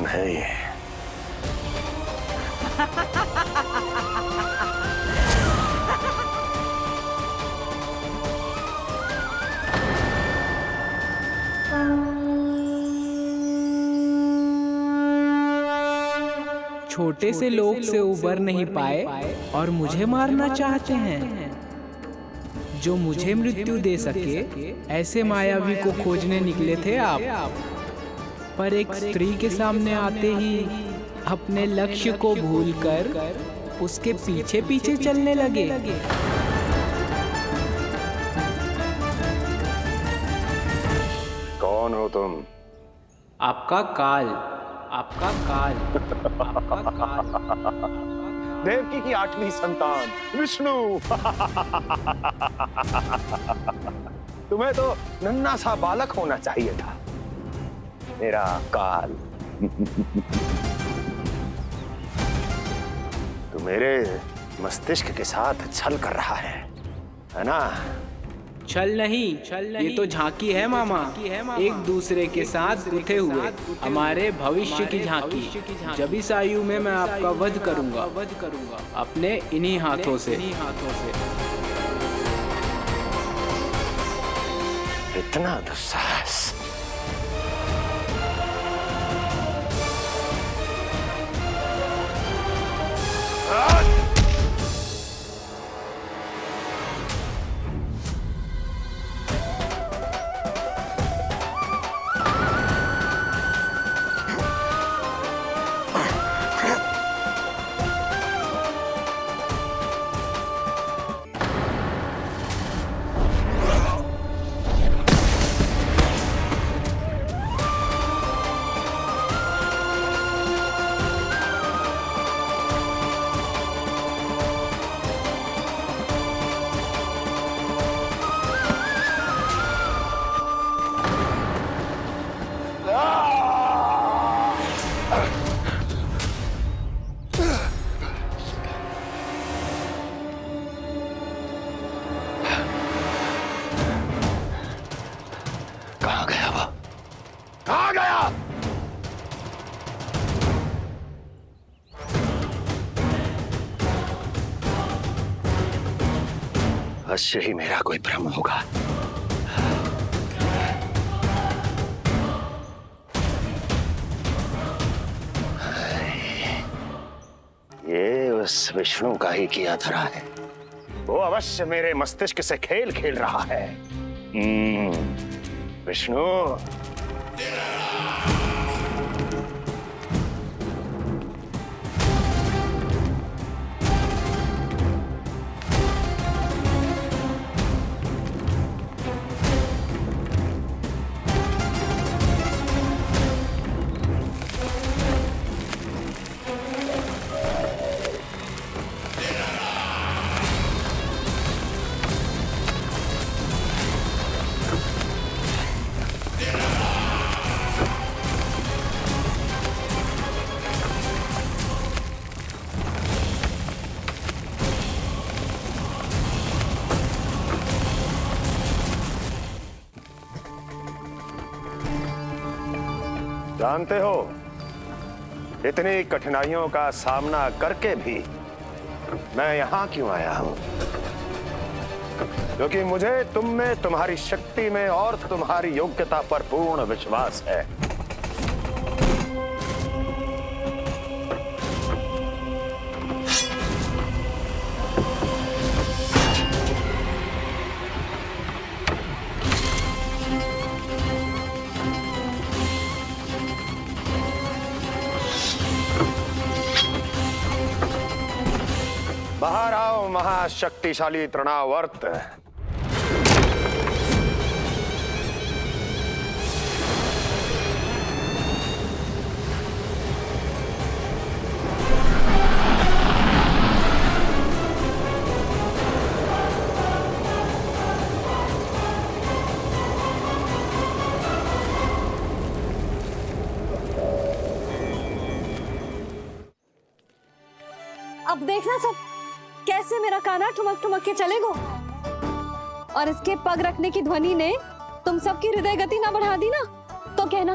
कौन है ये? छोटे से लोग से उबर नहीं पाए और मुझे मारना चाहते हैं। जो मुझे मृत्यु दे सके ऐसे मायावी को खोजने निकले थे आप, पर एक स्त्री के सामने आते ही अपने लक्ष्य को भूलकर उसके पीछे पीछे चलने लगे। कौन हो तुम? आपका काल, आपका काल, आपका काल। देवकी की 8वीं संतान विष्णु। तुम्हें तो नन्हा सा बालक होना चाहिए था, मेरा काल। तू मेरे मस्तिष्क के साथ छल कर रहा है ना? छल नहीं, ये तो झांकी है मामा। एक दूसरे के साथ गुथे हुए हमारे भविष्य की झांकी। जब इस आयु में मैं आपका वध करूंगा अपने इन्हीं हाथों से। इतना दुस्साहस! कहाँ गया वो? कहाँ गया? अवश्य ही मेरा कोई भ्रम होगा। ये उस विष्णु का ही किया धरा है। वो अवश्य मेरे मस्तिष्क से खेल खेल रहा है। विष्णु, जानते हो, इतनी कठिनाइयों का सामना करके भी मैं यहां क्यों आया हूं? क्योंकि मुझे तुम में, तुम्हारी शक्ति में और तुम्हारी योग्यता पर पूर्ण विश्वास है। बाहर आओ महाशक्तिशाली तृणावर्त। अब देखना सब कैसे मेरा काना ठुमक ठुमक के चलेगो। और इसके पग रखने की ध्वनि ने तुम सबकी हृदय गति ना बढ़ा दी ना, तो कहना।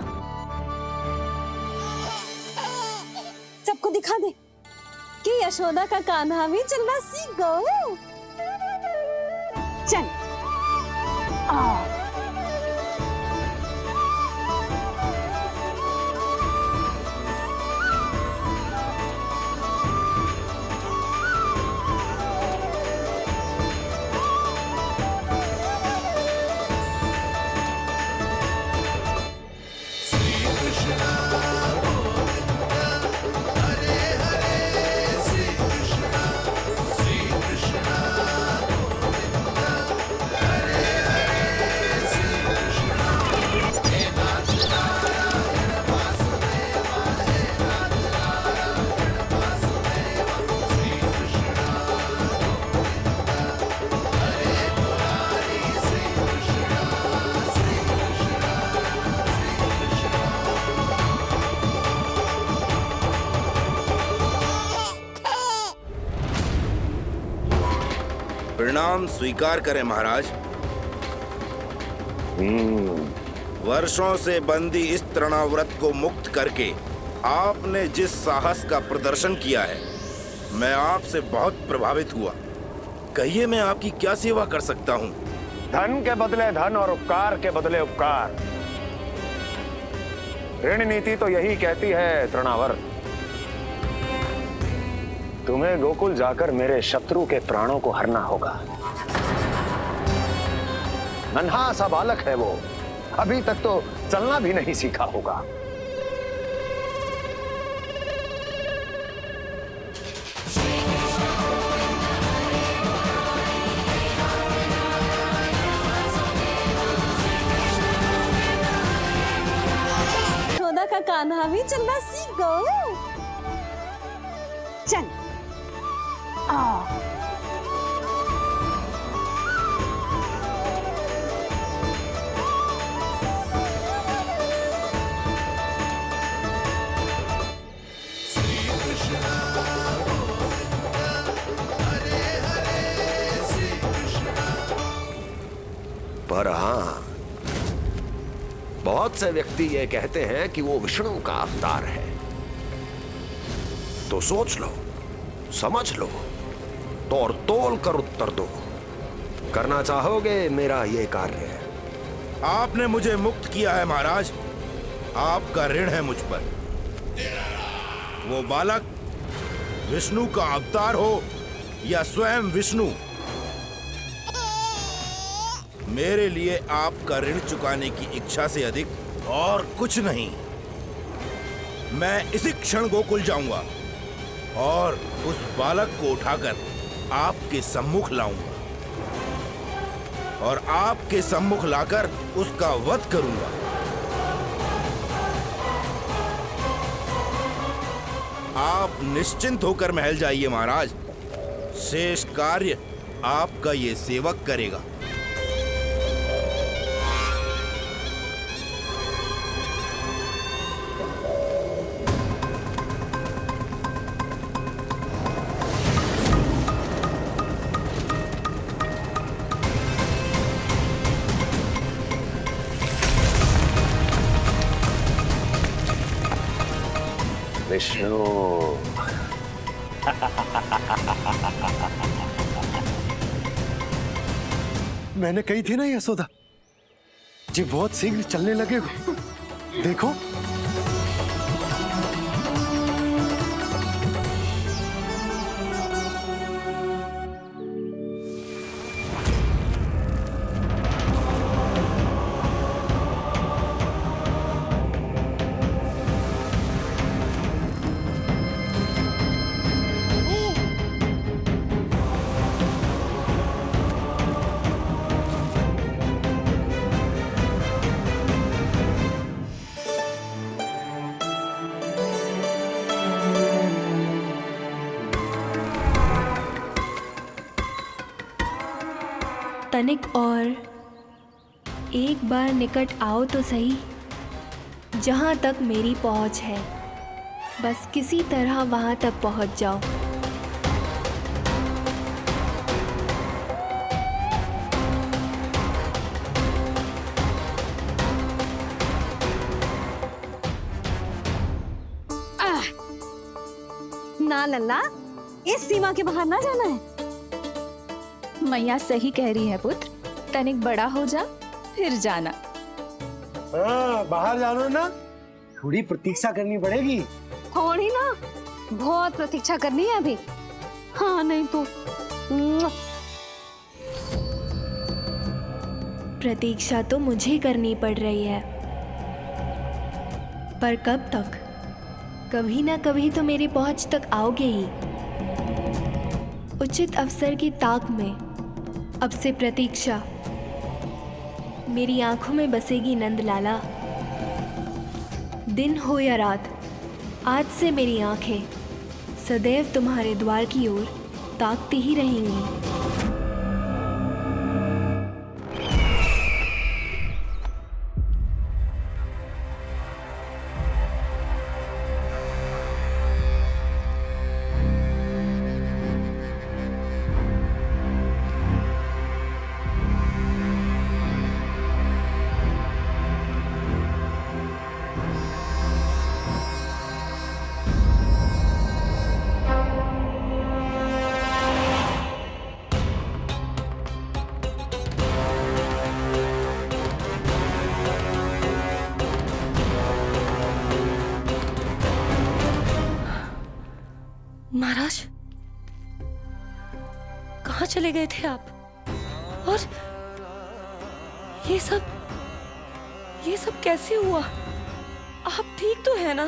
सबको दिखा दे कि यशोदा का कान्हा भी चलना सीख गो। चल आ। प्रणाम स्वीकार करें महाराज। वर्षों से बंदी इस तृणाव्रत को मुक्त करके आपने जिस साहस का प्रदर्शन किया है, मैं आपसे बहुत प्रभावित हुआ। कहिए मैं आपकी क्या सेवा कर सकता हूँ? धन के बदले धन और उपकार के बदले उपकार, ऋण नीति तो यही कहती है तृणावर। तुम्हें गोकुल जाकर मेरे शत्रु के प्राणों को हरना होगा। नन्हा सा बालक है वो, अभी तक तो चलना भी नहीं सीखा होगा। यशोदा का कान्हा भी चलना सीख गो। चल आ। पर हाँ, बहुत से व्यक्ति ये कहते हैं कि वो विष्णु का अवतार है। तो सोच लो, समझ लो, तोड़ तोल कर उत्तर दो। करना चाहोगे मेरा ये कार्य? आपने मुझे मुक्त किया है महाराज, आपका ऋण है मुझ पर। वो बालक विष्णु का अवतार हो या स्वयं विष्णु, मेरे लिए आपका ऋण चुकाने की इच्छा से अधिक और कुछ नहीं। मैं इसी क्षण गोकुल जाऊंगा और उस बालक को उठाकर आपके सम्मुख लाऊंगा और आपके सम्मुख लाकर उसका वध करूंगा। आप निश्चिंत होकर महल जाइए महाराज, शेष कार्य आपका ये सेवक करेगा। विष्णु, मैंने कही थी ना यशोदा जी, बहुत शीघ्र चलने लगे हो। देखो तनिक और एक बार निकट आओ तो सही, जहाँ तक मेरी पहुँच है, बस किसी तरह वहाँ तक पहुँच जाओ। ना लल्ला, इस सीमा के बाहर ना जाना है। मैया सही कह रही है पुत्र, तनिक बड़ा हो जा फिर जाना। हाँ, बाहर जाना ना, थोड़ी प्रतीक्षा करनी पड़ेगी। थोड़ी ना, बहुत प्रतीक्षा करनी है अभी। हाँ नहीं तो प्रतीक्षा तो मुझे करनी पड़ रही है, पर कब तक? कभी ना कभी तो मेरी पहुंच तक आओगे ही। उचित अवसर की ताक में अब से प्रतीक्षा। मेरी आंखों में बसेगी नंदलाला। दिन हो या रात, आज से मेरी आंखें सदैव तुम्हारे द्वार की ओर ताकती ही रहेंगी। महाराज, कहाँ चले गए थे आप? और ये सब कैसे हुआ? आप ठीक तो है ना?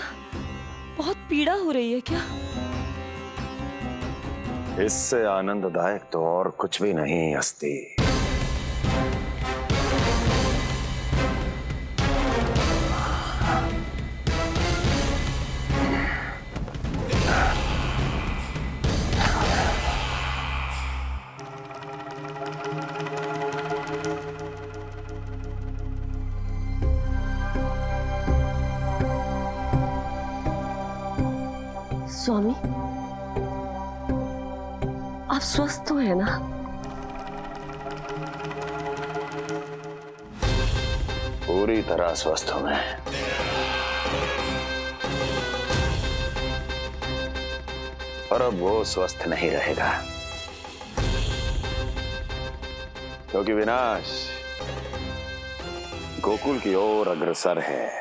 बहुत पीड़ा हो रही है क्या? इससे आनंददायक तो और कुछ भी नहीं हस्ती। स्वामी, आप स्वस्थ तो है ना? पूरी तरह स्वस्थ हूं मैं। और अब वो स्वस्थ नहीं रहेगा, क्योंकि विनाश गोकुल की ओर अग्रसर है।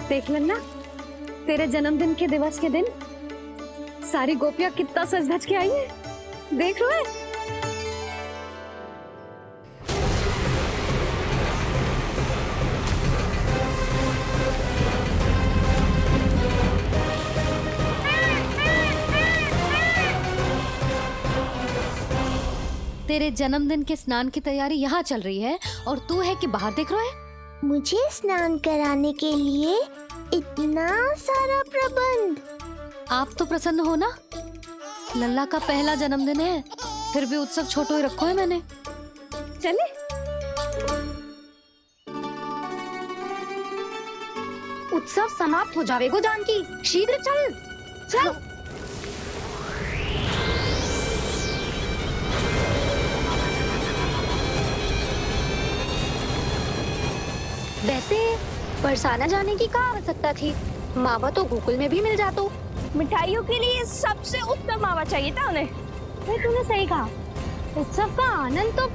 देख लेना, तेरे जन्मदिन के दिवस के दिन सारी गोपियां कितना सज धज के आई है। देख रहे हैं? तेरे जन्मदिन के स्नान की तैयारी यहाँ चल रही है और तू है कि बाहर देख रहा है। मुझे स्नान कराने के लिए इतना सारा प्रबंध। आप तो प्रसन्न हो ना? लल्ला का पहला जन्मदिन है, फिर भी उत्सव छोटो ही रखो है मैंने। चले? उत्सव समाप्त हो जाएगा जानकी, शीघ्र चल चल। वैसे बरसाना जाने की क्या आवश्यकता थी? मावा तो गोकुल में भी मिल जातो। मिठाइयों के लिए सबसे उत्तम मावा चाहिए था उन्हें। भाई तूने सही कहा, उत्सव का आनंद तो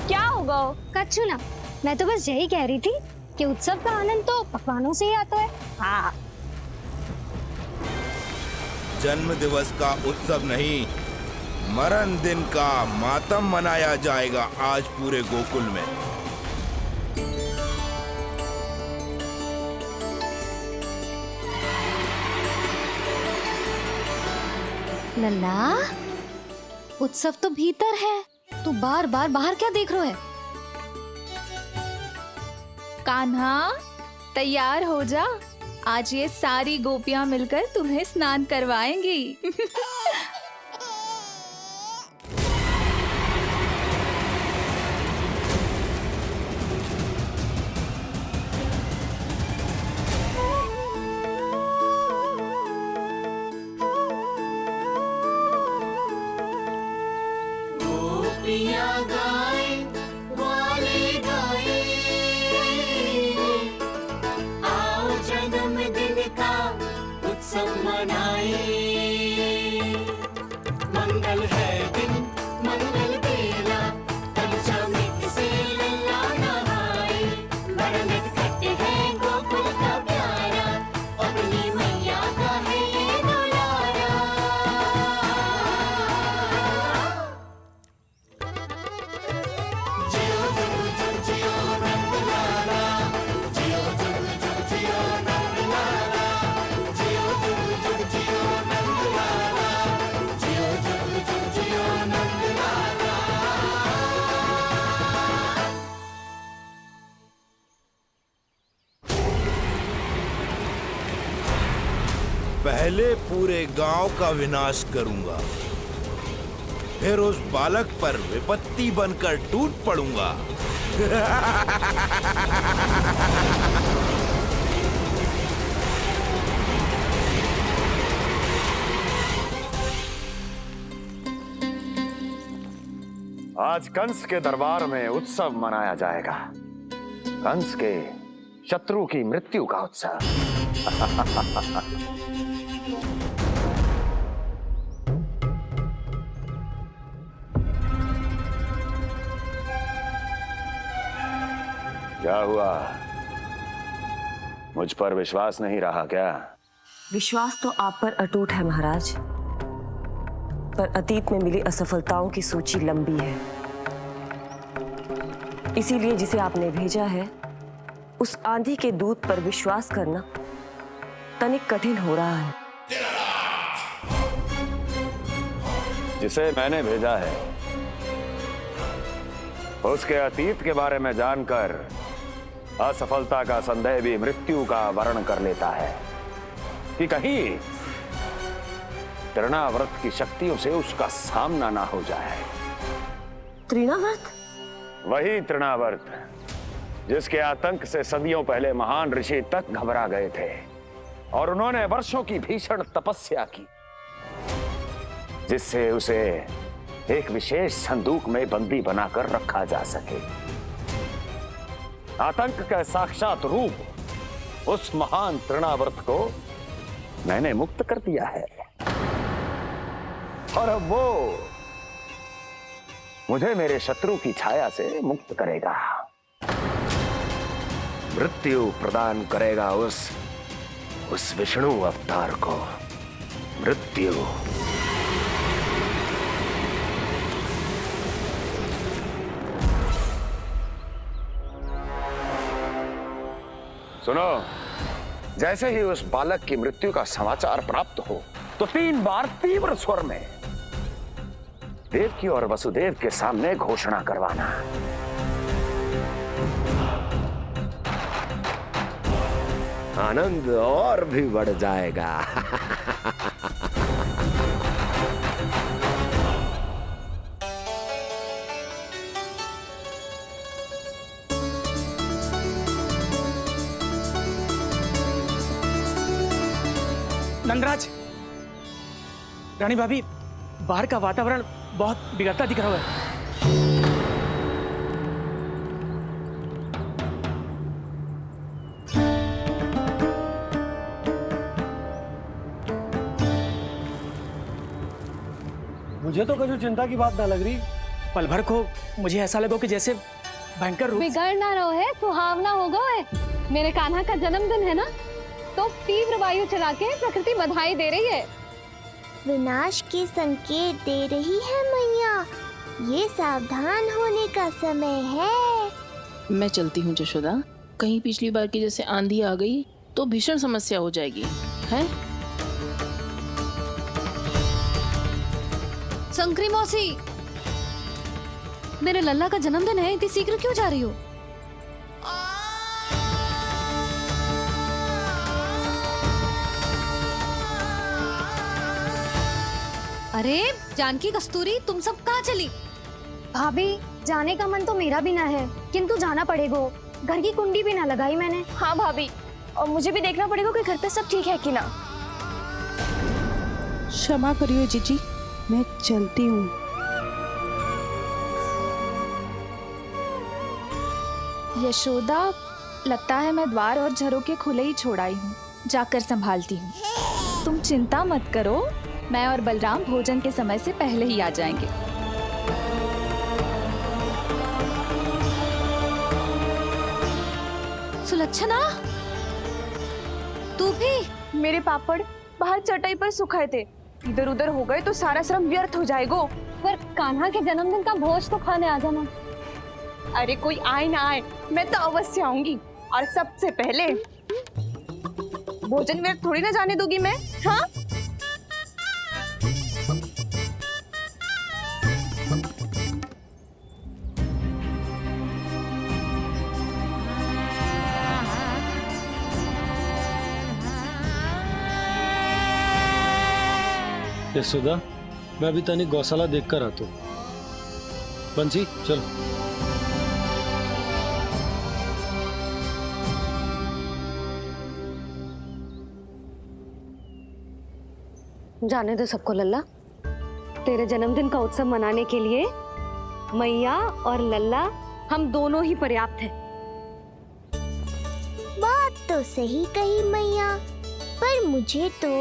क्या होगा? कच्छू ना, मैं तो बस यही कह रही थी कि उत्सव का आनंद तो पकवानों से ही आता है। हाँ, जन्म दिवस का उत्सव नहीं, मरण दिन का मातम मनाया जाएगा आज पूरे गोकुल में। लल्ला, उत्सव तो भीतर है, तू बार बार बाहर क्या देख रहा है? कान्हा तैयार हो जा, आज ये सारी गोपियां मिलकर तुम्हें स्नान करवाएंगी। मंगल का उत्सव मनाए। मंगल है दिन मंगल बेला, पंचामृत से लल्ला नहाए। बड़ा नटखट है गोकुल का प्यारा, अपनी मैया का है ये दुलारा। जियो जुग जुग जियो नंद लाला, जियो जुग जुग जियो नंद लाला, जियो जुग जुग जियो नंद लाला, जियो जुग जुग जियो नंद लाला। पहले पूरे गांव का विनाश करूंगा, फिर उस बालक पर विपत्ति बनकर टूट पड़ूंगा। आज कंस के दरबार में उत्सव मनाया जाएगा, कंस के शत्रु की मृत्यु का उत्सव। क्या हुआ, मुझ पर विश्वास नहीं रहा क्या? विश्वास तो आप पर अटूट है महाराज, पर अतीत में मिली असफलताओं की सूची लंबी है। इसीलिए जिसे आपने भेजा है उस आंधी के दूत पर विश्वास करना तनिक कठिन हो रहा है। जिसे मैंने भेजा है उसके अतीत के बारे में जानकर असफलता का संदेह भी मृत्यु का वर्ण कर लेता है कि कहीं तृणाव्रत की शक्तियों से उसका सामना ना हो जाए। तृणाव्रत? वही तृणाव्रत जिसके आतंक से सदियों पहले महान ऋषि तक घबरा गए थे और उन्होंने वर्षों की भीषण तपस्या की, जिससे उसे एक विशेष संदूक में बंदी बनाकर रखा जा सके। आतंक का साक्षात रूप उस महान तृणाव्रत को मैंने मुक्त कर दिया है और अब वो मुझे मेरे शत्रु की छाया से मुक्त करेगा, मृत्यु प्रदान करेगा उस विष्णु अवतार को मृत्यु। सुनो, जैसे ही उस बालक की मृत्यु का समाचार प्राप्त हो तो 3 बार तीव्र स्वर में देवकी और वसुदेव के सामने घोषणा करवाना। आनंद और भी बढ़ जाएगा। नंदराज, रानी भाभी, बाहर का वातावरण बहुत बिगड़ता दिख रहा है। मुझे तो कभी चिंता की बात ना लग रही। पल भर को मुझे ऐसा लगा कि जैसे भयंकर रूप बिगड़ ना रहो है, सुहावना होगा है। मेरे कान्हा का जन्मदिन है ना, तो तीव्र वायु चला के प्रकृति बधाई दे रही है। विनाश के संकेत दे रही है मैया, ये सावधान होने का समय है। मैं चलती हूँ जशोदा, कहीं पिछली बार की जैसे आंधी आ गई तो भीषण समस्या हो जाएगी, है? शंकरी मौसी, मेरे लल्ला का जन्मदिन है, इतनी शीघ्र क्यों जा रही हो? अरे जानकी, कस्तूरी, तुम सब कहाँ चली? भाभी, जाने का मन तो मेरा भी ना है, किंतु जाना पड़ेगा। घर की कुंडी भी ना लगाई मैंने। हाँ भाभी, और मुझे भी देखना पड़ेगा कि घर पे सब ठीक है कि ना। क्षमा करियो जीजी, मैं चलती हूँ। यशोदा, लगता है मैं द्वार और झरोके खुले ही छोड़ आई हूँ। जाकर संभालती हूँ। तुम चिंता मत करो, मैं और बलराम भोजन के समय से पहले ही आ जाएंगे। सुलक्षणा, तू भी? मेरे पापड़ बाहर चटाई पर सुखाए थे, इधर उधर हो गए तो सारा श्रम व्यर्थ हो जाएगा। पर कान्हा के जन्मदिन का भोज तो खाने आ जाना। अरे कोई आए ना आए, मैं तो अवश्य आऊंगी। और सबसे पहले भोजन व्यर्थ थोड़ी ना जाने दूंगी मैं। हाँ, यशोदा, मैं अभी तनिक गौशाला देख कर आता हूँ। बंसी चलो। जाने दो सबको लल्ला, तेरे जन्मदिन का उत्सव मनाने के लिए मैया और लल्ला हम दोनों ही पर्याप्त हैं। बात तो सही कही मैया, पर मुझे तो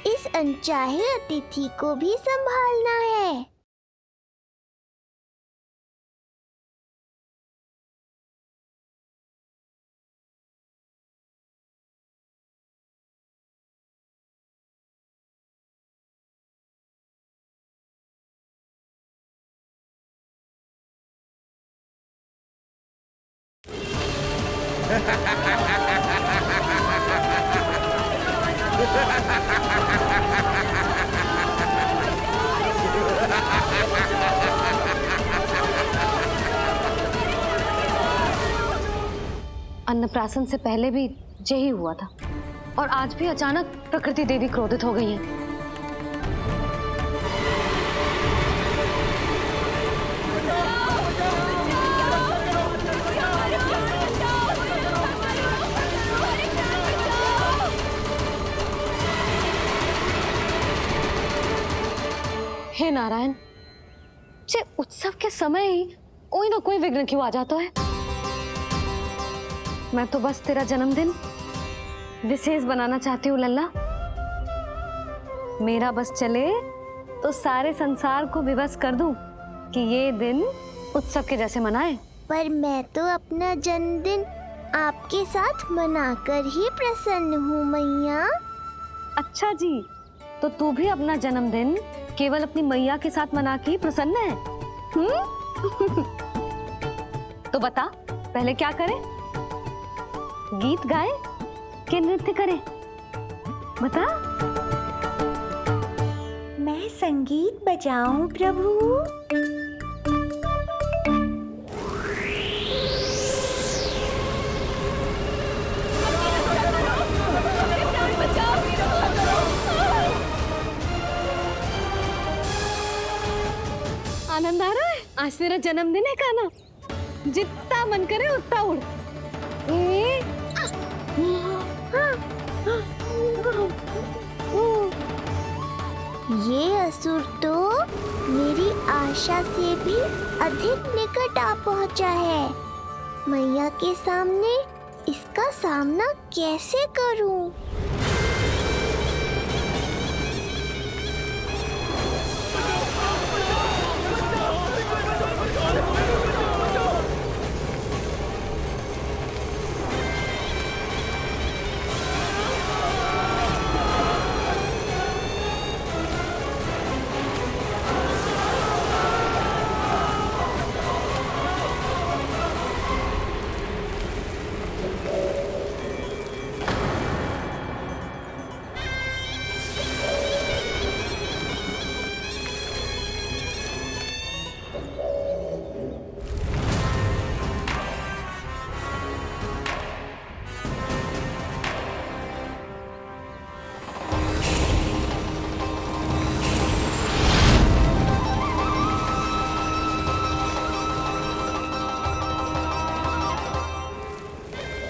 इस अनचाहे अतिथि को भी संभालना है। अन्नप्राशन से पहले भी यही हुआ था और आज भी अचानक प्रकृति देवी क्रोधित हो गई है। हे नारायण, जे उत्सव के समय ही कोई ना कोई विघ्न क्यों आ जाता है। मैं तो बस तेरा जन्मदिन विशेष बनाना चाहती हूँ लल्ला। मेरा बस चले तो सारे संसार को विवश कर दूं कि ये दिन उत्सव के जैसे मनाए। पर मैं तो अपना जन्मदिन आपके साथ मनाकर ही प्रसन्न हूँ मैया। अच्छा जी, तो तू भी अपना जन्मदिन केवल अपनी मैया के साथ मना के ही प्रसन्न है? तो बता, पहले क्या करें? गीत गाए कि नृत्य करें? बता। मैं संगीत बजाऊं प्रभु? आनंद आ रहा है? आज तेरा जन्मदिन है कान्हा, जितना मन करे उतना उड़। ये असुर तो मेरी आशा से भी अधिक निकट आ पहुंचा है। मैया के सामने इसका सामना कैसे करूं?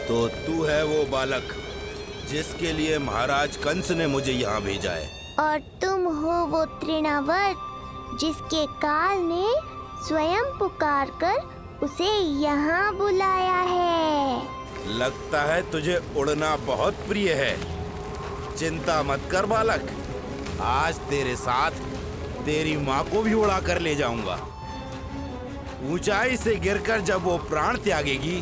तो तू है वो बालक जिसके लिए महाराज कंस ने मुझे यहाँ भेजा है। और तुम हो वो तृणावर्त जिसके काल ने स्वयं पुकारकर उसे यहाँ बुलाया है। लगता है तुझे उड़ना बहुत प्रिय है। चिंता मत कर बालक, आज तेरे साथ तेरी माँ को भी उड़ा कर ले जाऊंगा। ऊंचाई से गिरकर जब वो प्राण त्यागेगी,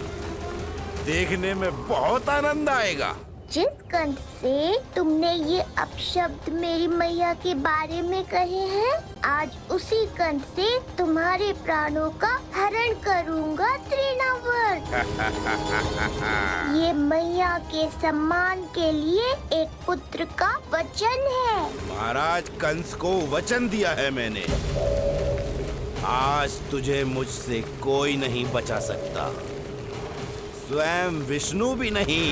देखने में बहुत आनंद आएगा। जिस कंठ से तुमने ये अपशब्द मेरी मैया के बारे में कहे हैं, आज उसी कंठ से तुम्हारे प्राणों का हरण करूंगा तृणावर्त। ये मैया के सम्मान के लिए एक पुत्र का वचन है। महाराज कंस को वचन दिया है मैंने, आज तुझे मुझसे कोई नहीं बचा सकता, स्वयं विष्णु भी नहीं।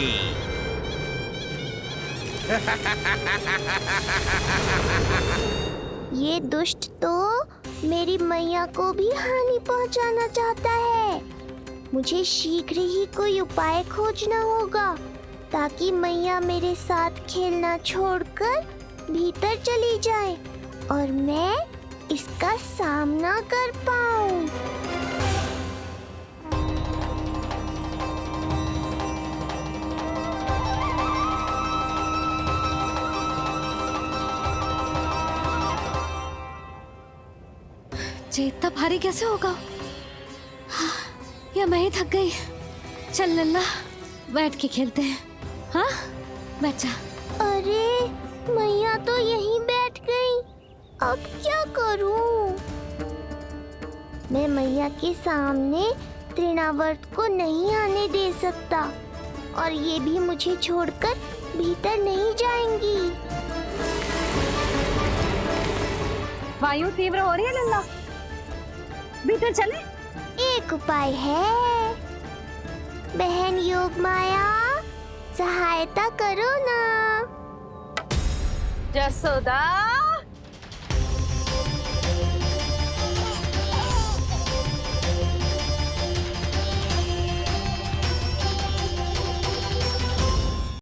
ये दुष्ट तो मेरी मैया को भी हानि पहुंचाना चाहता है। मुझे शीघ्र ही कोई उपाय खोजना होगा ताकि मैया मेरे साथ खेलना छोड़कर भीतर चली जाए और मैं इसका सामना कर पाऊं। ये इतना भारी कैसे होगा? हाँ, या मैं ही थक गई। चल लल्ला, बैठ के खेलते हैं। हाँ, बैठ जा। अरे मैया तो यहीं बैठ गई, अब क्या करूं? मैं मैया के सामने तृणावर्त को नहीं आने दे सकता और ये भी मुझे छोड़कर भीतर नहीं जाएंगी। वायु तीव्र हो रही है लल्ला, भीतर चले। एक उपाय है, बहन योग माया, सहायता करो ना। जसोदा